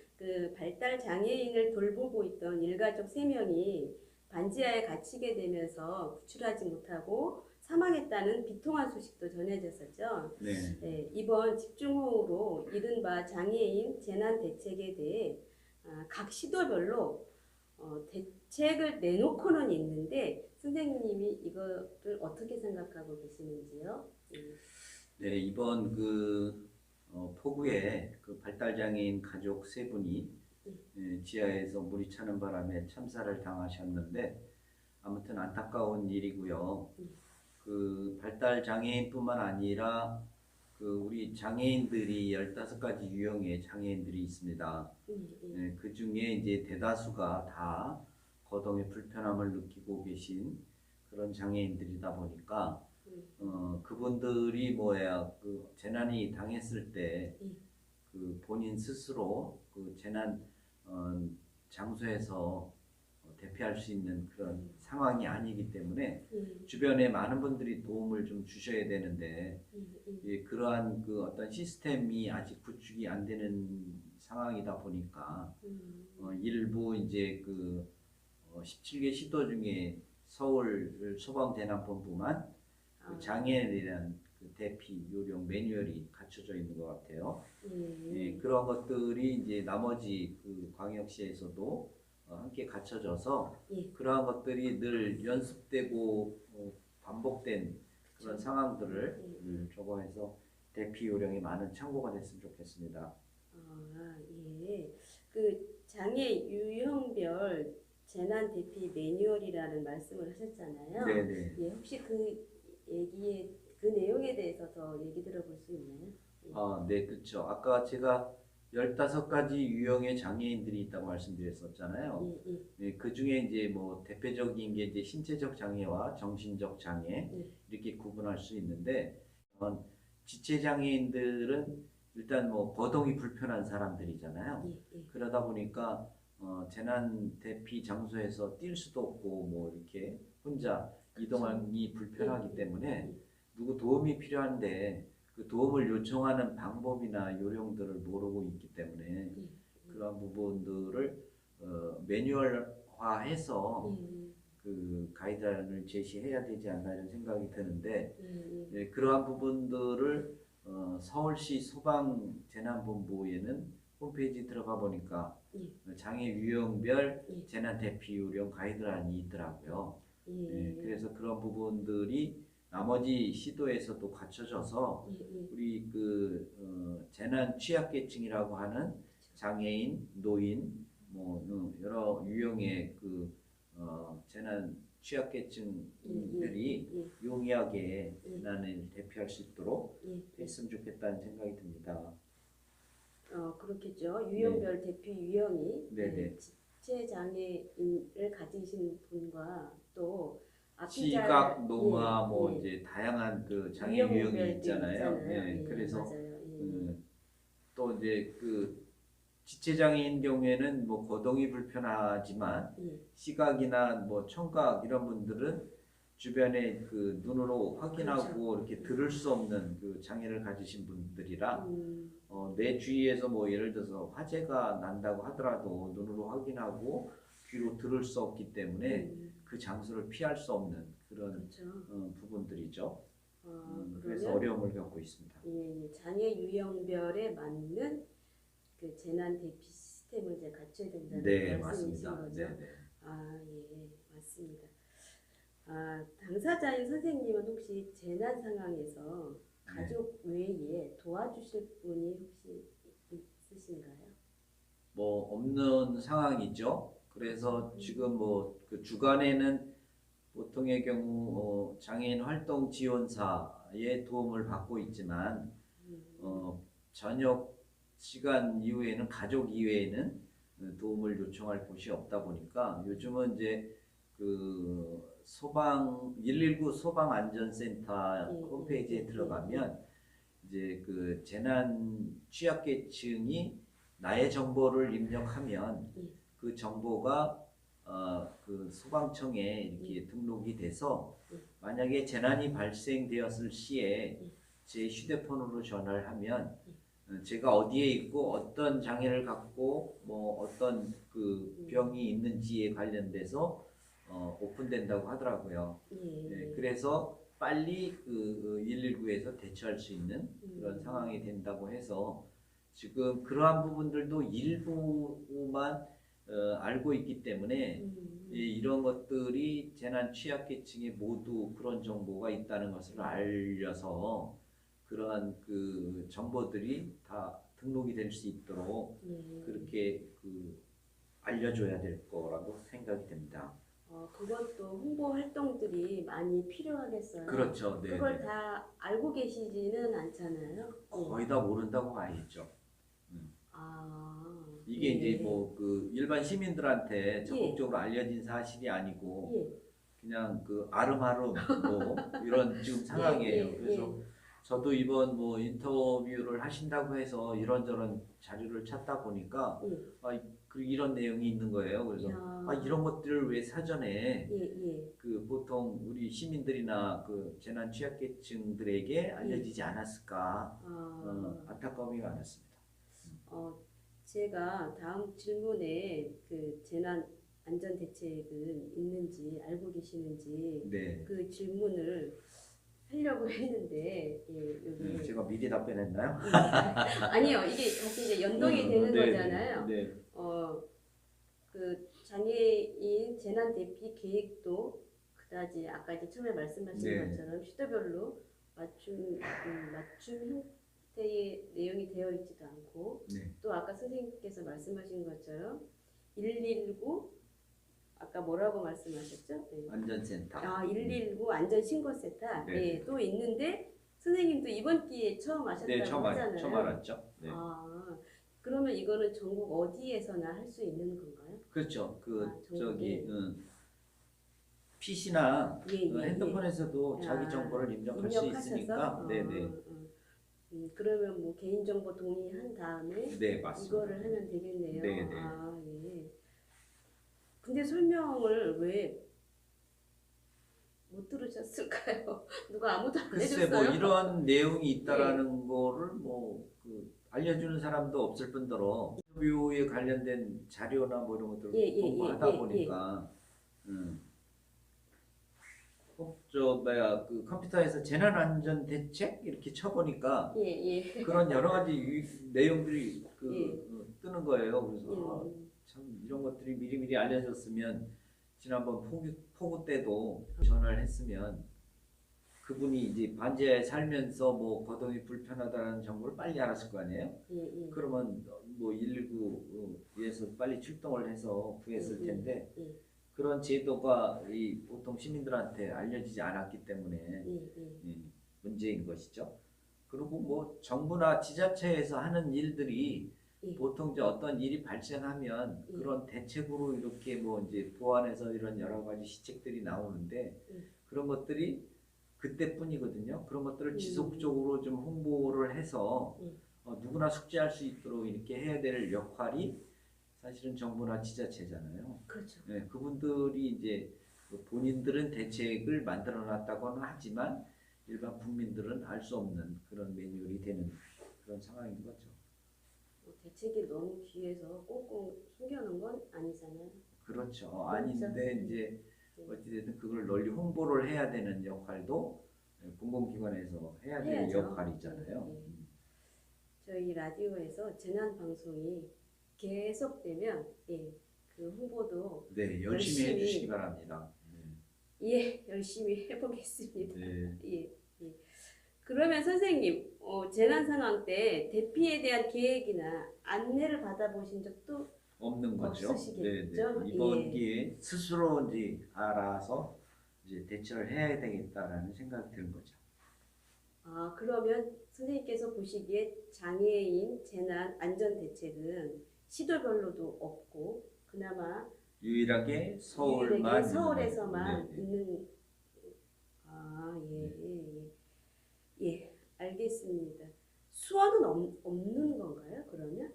발달 장애인을 돌보고 있던 일가족 3명이 반지하에 갇히게 되면서 구출하지 못하고 사망했다는 비통한 소식도 전해졌었죠. 네. 네, 이번 집중호우로 이른바 장애인 재난 대책에 대해 각 시도별로 대책을 내놓고는 있는데 선생님이 이거를 어떻게 생각하고 계시는지요? 네, 이번 폭우에 발달장애인 가족 3분이 지하에서 물이 차는 바람에 참사를 당하셨는데 아무튼 안타까운 일이고요. 발달장애인뿐만 아니라 우리 장애인들이 15가지 유형의 장애인들이 있습니다. 그 중에 이제 대다수가 다 거동의 불편함을 느끼고 계신 그런 장애인들이다 보니까 그분들이 재난이 당했을 때 본인 스스로 재난 장소에서 대피할 수 있는 그런 상황이 아니기 때문에 주변에 많은 분들이 도움을 좀 주셔야 되는데 그러한 어떤 시스템이 아직 구축이 안 되는 상황이다 보니까 일부 이제 17개 시도 중에 서울 소방재난본부만 장애인에 대한 대피 요령 매뉴얼이 갖춰져 있는 것 같아요. 그런 것들이 이제 나머지 광역시에서도 함께 갖춰져서 그러한 것들이 늘 연습되고 반복된 그런 상황들을 적어해서 대피 요령이 많은 참고가 됐으면 좋겠습니다. 예. 장애 유형별 재난 대피 매뉴얼이라는 말씀을 하셨잖아요. 네네. 예, 혹시 그 내용에 대해서 더 얘기 들어볼 수 있나요? 네, 그렇죠. 아까 제가 15가지 유형의 장애인들이 있다고 말씀드렸었잖아요. 그 중에 이제 대표적인 게 이제 신체적 장애와 정신적 장애 이렇게 구분할 수 있는데 지체 장애인들은 일단 거동이 불편한 사람들이잖아요. 그러다 보니까 재난 대피 장소에서 뛸 수도 없고 이렇게 혼자 이동하기 불편하기 때문에 누구 도움이 필요한데 그 도움을 요청하는 방법이나 요령들을 모르고 있기 때문에 그런 부분들을 매뉴얼화해서 그 가이드라인을 제시해야 되지 않나 이런 생각이 드는데 그러한 부분들을 서울시 소방재난본부에는 홈페이지 들어가 보니까 장애 유형별 재난 대피 요령 가이드라인이 있더라고요. 그래서 그런 부분들이 나머지 시도에서도 갖춰져서 우리 그 재난 취약계층이라고 하는 장애인, 노인, 뭐 여러 유형의 그 재난 취약계층들이 용이하게 재난을 대피할 수 있도록 했으면 좋겠다는 생각이 듭니다. 그렇겠죠. 유형별 대피 유형이 네네. 지체 장애인을 가지신 분과 또 시각, 노마, 뭐 예. 이제 다양한 그 장애 유형별도 유형이 있잖아요. 예, 그래서 맞아요. 또 이제 그 지체장애인 경우에는 뭐 거동이 불편하지만 시각이나 뭐 청각 이런 분들은 주변에 그 눈으로 확인하고 이렇게 들을 수 없는 그 장애를 가지신 분들이라 내 주위에서 뭐 예를 들어서 화재가 난다고 하더라도 눈으로 확인하고 귀로 들을 수 없기 때문에 그 장소를 피할 수 없는 그런 그렇죠. 부분들이죠. 그래서 그러면 어려움을 겪고 있습니다. 장애 유형별에 맞는 그 재난 대피 시스템을 이제 갖춰야 된다는 네, 말씀이신 맞습니다. 거죠? 네, 네. 예, 맞습니다. 당사자인 선생님은 혹시 재난 상황에서 가족 외에 도와주실 분이 혹시 있으신가요? 뭐 없는 상황이죠. 그래서 지금 뭐 그 주간에는 보통의 경우 장애인 활동 지원사의 도움을 받고 있지만 저녁 시간 이후에는 가족 이외에는 도움을 요청할 곳이 없다 보니까 요즘은 이제 그 119 소방안전센터 홈페이지에 들어가면 이제 그 재난 취약계층이 나의 정보를 입력하면 그 정보가 그 소방청에 이렇게 등록이 돼서 만약에 재난이 발생되었을 시에 제 휴대폰으로 전화를 하면 제가 어디에 있고 어떤 장애를 갖고 뭐 어떤 그 병이 있는지에 관련돼서 오픈된다고 하더라고요. 그래서 빨리 그 119에서 대처할 수 있는 그런 상황이 된다고 해서 지금 그러한 부분들도 일부만 알고 있기 때문에 이런 것들이 재난 취약계층에 모두 그런 정보가 있다는 것을 알려서 그러한 그 정보들이 다 등록이 될 수 있도록 그렇게 그 알려줘야 될 거라고 생각이 됩니다. 그것도 홍보 활동들이 많이 필요하겠어요. 그렇죠. 네. 그걸 다 알고 계시지는 않잖아요. 거의 다 모른다고 봐야죠. 이게 이제 뭐 그 일반 시민들한테 적극적으로 알려진 사실이 아니고 그냥 그 아름아름 뭐 이런 지금 상황이에요. 그래서 저도 이번 뭐 인터뷰를 하신다고 해서 이런저런 자료를 찾다 보니까 이런 내용이 있는 거예요. 그래서 이런 것들을 왜 사전에 그 보통 우리 시민들이나 그 재난 취약계층들에게 알려지지 않았을까 안타까움이 많았습니다. 제가 다음 질문에 그 재난 안전 대책은 있는지 알고 계시는지 그 질문을 하려고 했는데 여기 제가 미리 답변했나요? 아니요, 이게 같이 이제 연동이 되는 거잖아요. 그 장애인 재난 대피 계획도 그다지 아까 이제 처음에 말씀하신 것처럼 시도별로 맞춤 형태의 내용이 되어 있지도 않고 또 아까 선생님께서 말씀하신 것처럼 119 아까 뭐라고 말씀하셨죠? 안전센터. 119 안전신고센터. 또 있는데 선생님도 이번 기회에 처음 하셨다고 하잖아요. 처음 알았죠. 그러면 이거는 전국 어디에서나 할 수 있는 건가요? 그렇죠. PC나 핸드폰에서도 자기 정보를 입력할 수 있으니까. 그러면 뭐 개인정보 동의한 다음에 이거를 하면 되겠네요. 근데 설명을 왜 못 들으셨을까요? 누가 아무도 안 글쎄 해줬어요? 뭐 이런 내용이 있다라는 거를 뭐 알려주는 사람도 없을 뿐더러 인터뷰에 관련된 자료나 뭐 이런 것들을 공부하다 보니까 저 뭐야 그 컴퓨터에서 재난안전 대책 이렇게 쳐보니까 그런 여러 가지 내용들이 뜨는 거예요. 그래서 참 이런 것들이 미리미리 알려졌으면 지난번 폭우 때도 전화를 했으면 그분이 이제 반지하에 살면서 뭐 거동이 불편하다는 정보를 빨리 알았을 거 아니에요? 그러면 뭐 119에서 빨리 출동을 해서 구했을 텐데 그런 제도가 보통 시민들한테 알려지지 않았기 때문에 문제인 것이죠. 그리고 뭐 정부나 지자체에서 하는 일들이 보통 이제 어떤 일이 발생하면 그런 대책으로 이렇게 뭐 이제 보완해서 이런 여러 가지 시책들이 나오는데 그런 것들이 그때뿐이거든요. 그런 것들을 지속적으로 좀 홍보를 해서 누구나 숙지할 수 있도록 이렇게 해야 될 역할이 사실은 정부나 지자체잖아요. 그렇죠. 네, 그분들이 이제 본인들은 대책을 만들어놨다고는 하지만 일반 국민들은 알 수 없는 그런 매뉴얼이 되는 그런 상황인 거죠. 대책이 너무 귀해서 꽁꽁 숨겨놓은 건 아니잖아요. 그렇죠. 아닌데 이제 어찌됐든 그걸 널리 홍보를 해야 되는 역할도 공공기관에서 해야 될 해야죠. 역할이잖아요. 저희 라디오에서 재난 방송이 계속되면 그 홍보도 열심히 해주시기 바랍니다. 열심히 해보겠습니다. 네. 그러면 선생님, 재난 상황 때 대피에 대한 계획이나 안내를 받아보신 적도 없는 거죠. 없으시겠죠? 이번 기회에 스스로 이제 알아서 이제 대처를 해야 되겠다라는 생각이 드는 거죠. 그러면 선생님께서 보시기에 장애인 재난 안전 대책은 시도별로도 없고 그나마 유일하게 서울에서만 있는 알겠습니다. 수원은 없는 건가요? 그러면?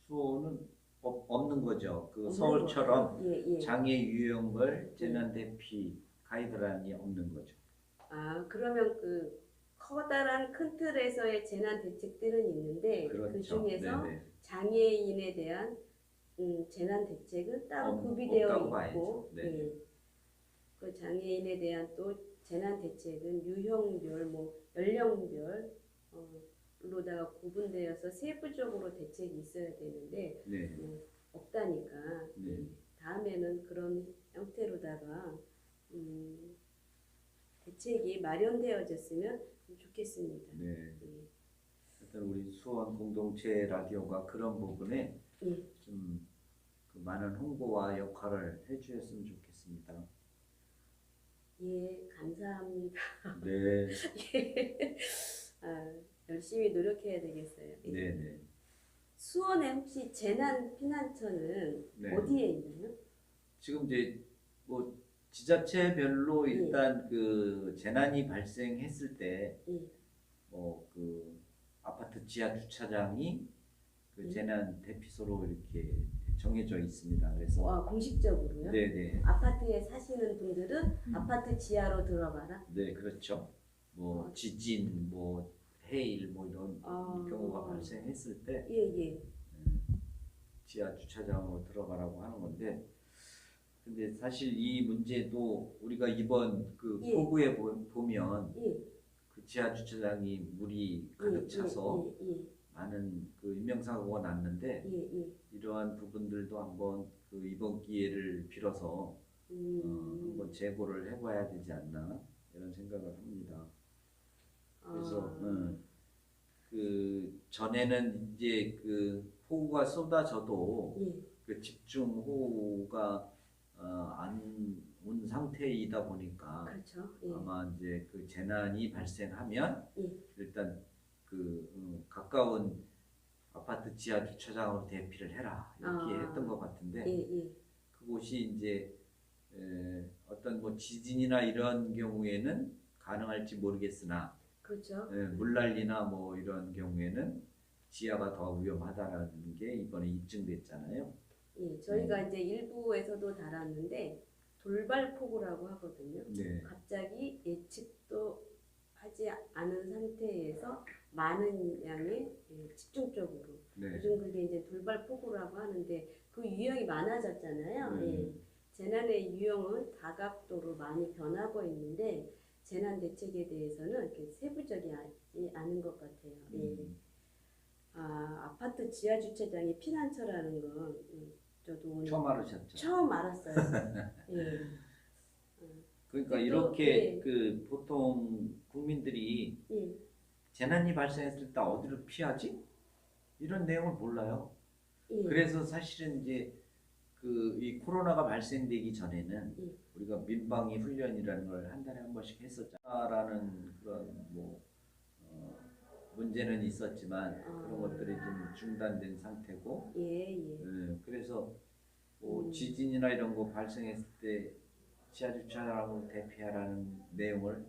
수원은 없는 거죠. 그 없는 서울처럼 거예요? 장애 유형별 재난 대피 가이드라인이 없는 거죠. 그러면 그 커다란 큰 틀에서의 재난 대책들은 있는데 그렇죠. 그 중에서 장애인에 대한 재난 대책은 따로 구비되어 있고 그 장애인에 대한 또 재난 대책은 유형별, 뭐 연령별로다가 구분되어서 세부적으로 대책이 있어야 되는데 없다니까 다음에는 그런 형태로다가 대책이 마련되어졌으면 좋겠습니다. 일단 우리 수원 공동체 라디오가 그런 부분에 좀 그 많은 홍보와 역할을 해주셨으면 좋겠습니다. 감사합니다. 네. 열심히 노력해야 되겠어요. 수원에 혹시 재난 피난처는 어디에 있나요? 지금 이제 뭐 지자체별로 일단 그 재난이 발생했을 때 그 아파트 지하 주차장이 그 재난 대피소로 이렇게 정해져 있습니다. 그래서 공식적으로요? 아파트에 사시는 분들은 아파트 지하로 들어가라? 네, 그렇죠. 뭐 지진, 뭐 해일, 뭐 이런 경우가 발생했을 때 지하 주차장으로 들어가라고 하는 건데, 근데 사실 이 문제도 우리가 이번 그 폭우에 보면 그 지하 주차장이 물이 가득 차서 많은 그 인명사고가 났는데 이러한 부분들도 한번 그 이번 기회를 빌어서 한번 재고를 해봐야 되지 않나 이런 생각을 합니다. 그래서 그 전에는 이제 그 폭우가 쏟아져도 그 집중호우가 안 온 상태이다 보니까 아마 이제 그 재난이 발생하면 일단 그 가까운 아파트 지하 주차장으로 대피를 해라 이렇게 했던 것 같은데 그곳이 이제 어떤 뭐 지진이나 이런 경우에는 가능할지 모르겠으나 물난리나 뭐 이런 경우에는 지하가 더 위험하다라는 게 이번에 입증됐잖아요. 저희가 이제 일부에서도 다뤘는데 돌발폭우라고 하거든요. 네. 갑자기 예측도 하지 않은 상태에서 많은 양의 집중적으로 네. 요즘 그게 이제 돌발폭우라고 하는데 그 유형이 많아졌잖아요. 음. 재난의 유형은 다각도로 많이 변하고 있는데 재난 대책에 대해서는 이렇게 세부적이지 않은 것 같아요. 아파트 지하 주차장이 피난처라는 건 저도 오늘 처음 알으셨죠? 처음 알았어요. 예. 그러니까 또, 이렇게 예. 그 보통 국민들이 예. 재난이 발생했을 때 어디로 피하지? 이런 내용을 몰라요. 예. 그래서 사실은 이제 그 이 코로나가 발생되기 전에는 우리가 민방위 훈련이라는 걸 한 달에 한 번씩 했었잖아라는 그런 뭐 문제는 있었지만 그런 것들이 좀 중단된 상태고 그래서 뭐 지진이나 이런 거 발생했을 때 지하주차장을 대피하라는 내용을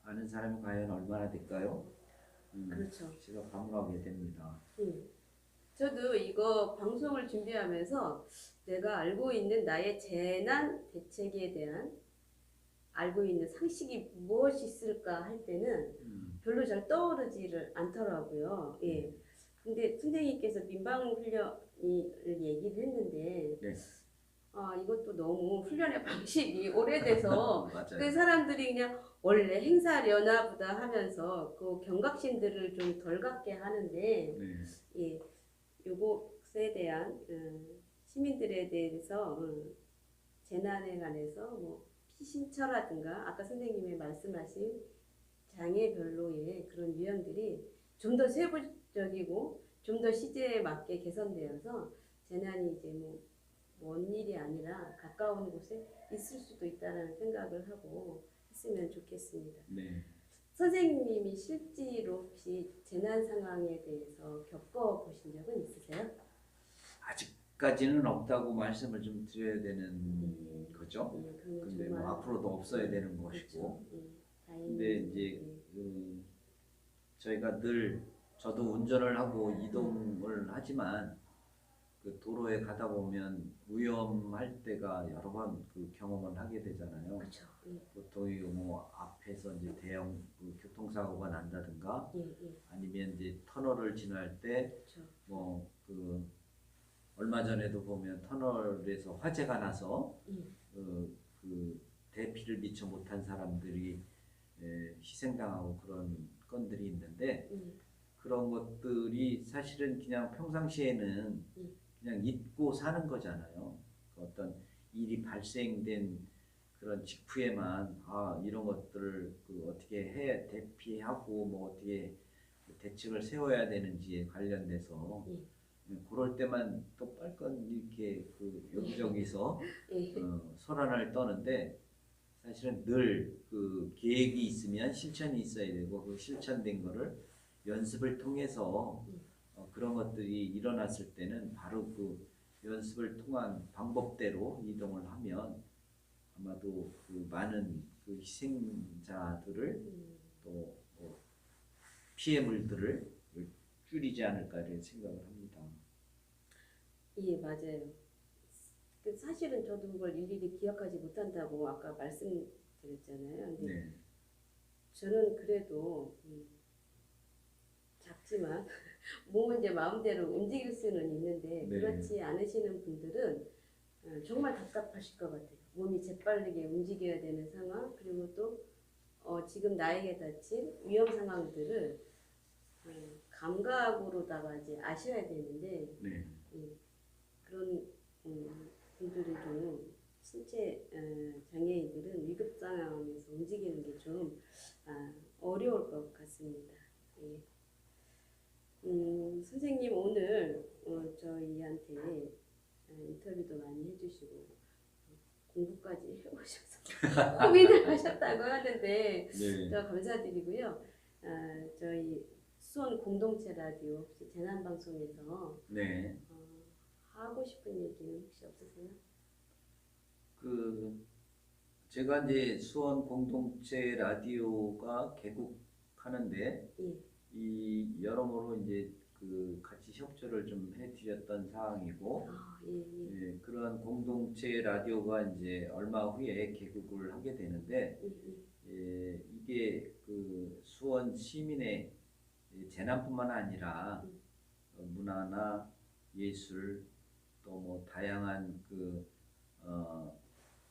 아는 사람이 과연 얼마나 될까요? 그렇죠. 제가 반가하게 됩니다. 저도 이거 방송을 준비하면서 내가 알고 있는 나의 재난 대책에 대한 알고 있는 상식이 무엇이 있을까 할 때는 별로 잘 떠오르지를 않더라고요. 예. 근데 선생님께서 민방훈련을 얘기를 했는데 네. 이것도 너무 훈련의 방식이 오래돼서 맞아요. 그 사람들이 그냥 원래 행사려나 보다 하면서 그 경각심들을 좀 덜 갖게 하는데 예, 요것에 대한 시민들에 대해서 재난에 관해서 뭐 피신처라든가 아까 선생님이 말씀하신 장애별로의 그런 유형들이 좀 더 세부적이고 좀 더 시제에 맞게 개선되어서 재난이 이제 뭐 먼 일이 아니라 가까운 곳에 있을 수도 있다는 생각을 하고 했으면 좋겠습니다. 네. 선생님이 실제로 혹시 재난 상황에 대해서 겪어보신 적은 있으세요? 아직까지는 없다고 말씀을 좀 드려야 되는 거죠. 근데 뭐 앞으로도 없어야 되는 것이고. 근데 이제 저희가 늘 저도 운전을 하고 이동을 하지만 그 도로에 가다 보면 위험할 때가 여러 번 그 경험을 하게 되잖아요. 그렇죠. 보통 뭐 앞에서 이제 대형 그 교통사고가 난다든가 아니면 이제 터널을 지날 때 뭐 그 얼마 전에도 보면 터널에서 화재가 나서 그 대피를 미처 못한 사람들이 희생당하고 그런 건들이 있는데 그런 것들이 사실은 그냥 평상시에는 그냥 잊고 사는 거잖아요. 그 어떤 일이 발생된 그런 직후에만 이런 것들을 그 어떻게 해 대피하고 뭐 어떻게 대책을 세워야 되는지에 관련돼서 그럴 때만 또 빨건 이렇게 그 여기저기서 소란을 떠는데 사실은 늘 그 계획이 있으면 실천이 있어야 되고 그 실천된 거를 연습을 통해서 그런 것들이 일어났을 때는 바로 그 연습을 통한 방법대로 이동을 하면 아마도 그 많은 그 희생자들을 또 피해물들을 줄이지 않을까 이런 생각을 합니다. 예, 맞아요. 사실은 저도 그걸 일일이 기억하지 못한다고 아까 말씀드렸잖아요. 근데 저는 그래도 작지만 몸은 이제 마음대로 움직일 수는 있는데 그렇지 않으시는 분들은 정말 답답하실 것 같아요. 몸이 재빠르게 움직여야 되는 상황 그리고 또 지금 나에게 닥친 위험 상황들을 감각으로다가 이제 아셔야 되는데 그런 분들이 좀 신체 장애인들은 위급 상황에서 움직이는 게 좀 어려울 것 같습니다. 예. 선생님 오늘 저희한테 인터뷰도 많이 해주시고 공부까지 해오셔서 고민을 하셨다고 하는데 저 감사드리고요. 저희 수원 공동체 라디오 혹시 재난방송에서 하고 싶은 얘기는 혹시 없으세요? 그 제가 이제 수원 공동체 라디오가 개국하는데 이 여러모로 이제 그 같이 협조를 좀 해드렸던 사항이고 예, 그런 공동체 라디오가 이제 얼마 후에 개국을 하게 되는데 예, 이게 그 수원 시민의 재난뿐만 아니라 문화나 예술 또 뭐 다양한 그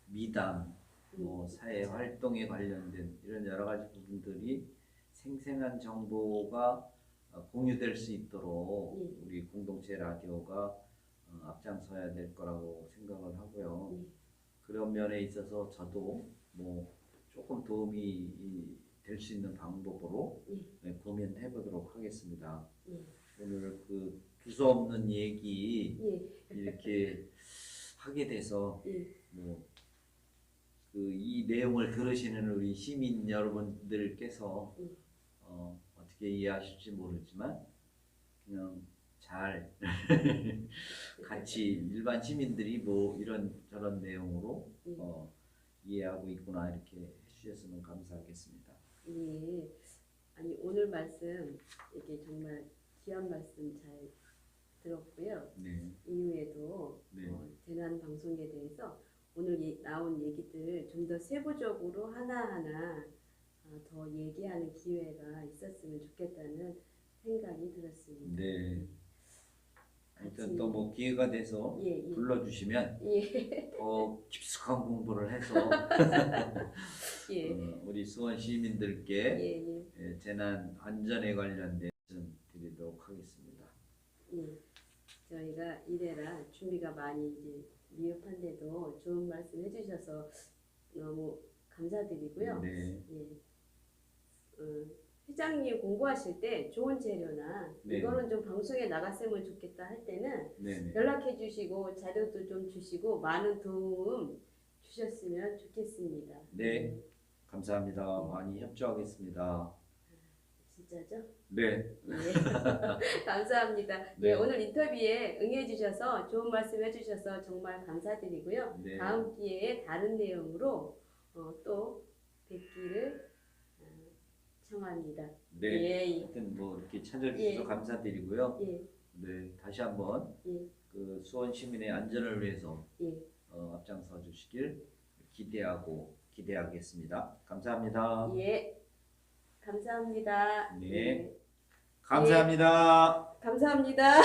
미담 뭐 사회 활동에 관련된 이런 여러 가지 부분들이 생생한 정보가 공유될 수 있도록 우리 공동체 라디오가 앞장서야 될 거라고 생각을 하고요. 그런 면에 있어서 저도 뭐 조금 도움이 될 수 있는 방법으로 고민해 보도록 하겠습니다. 오늘 그 두서없는 얘기 이렇게 하게 돼서 뭐 그 이 내용을 들으시는 우리 시민 여러분들께서 어떻게 이해하실지 모르지만 그냥 잘 같이 일반 시민들이 뭐 이런 저런 내용으로 이해하고 있구나 이렇게 해주셨으면 감사하겠습니다. 예. 아니 오늘 말씀 이게 정말 귀한 말씀 잘 들었고요. 네. 이후에도 네. 재난 방송에 대해서 오늘 나온 얘기들 좀 더 세부적으로 하나하나 더 얘기하는 기회가 있었으면 좋겠다는 생각이 들었습니다. 네. 하여튼 또 뭐 기회가 돼서 불러주시면 더 깊숙한 공부를 해서 우리 수원 시민들께 재난 안전에 관련된 말씀 드리도록 하겠습니다. 저희가 이래라 준비가 많이 이제 미흡한데도 좋은 말씀 해주셔서 너무 감사드리고요. 네. 회장님 공부하실 때 좋은 재료나 이거는 좀 방송에 나갔으면 좋겠다 할 때는 연락해 주시고 자료도 좀 주시고 많은 도움 주셨으면 좋겠습니다. 네, 감사합니다. 많이 협조하겠습니다. 진짜죠? 네. 감사합니다. 네. 오늘 인터뷰에 응해 주셔서 좋은 말씀 해주셔서 정말 감사드리고요. 다음 기회에 다른 내용으로 또 뵙기를 청합니다. 네. 하여튼 뭐 이렇게 찾아주셔서 감사드리고요. 네, 다시 한번 그 수원 시민의 안전을 위해서 앞장서 주시길 기대하겠습니다. 감사합니다. 감사합니다. 네. 감사합니다. 감사합니다.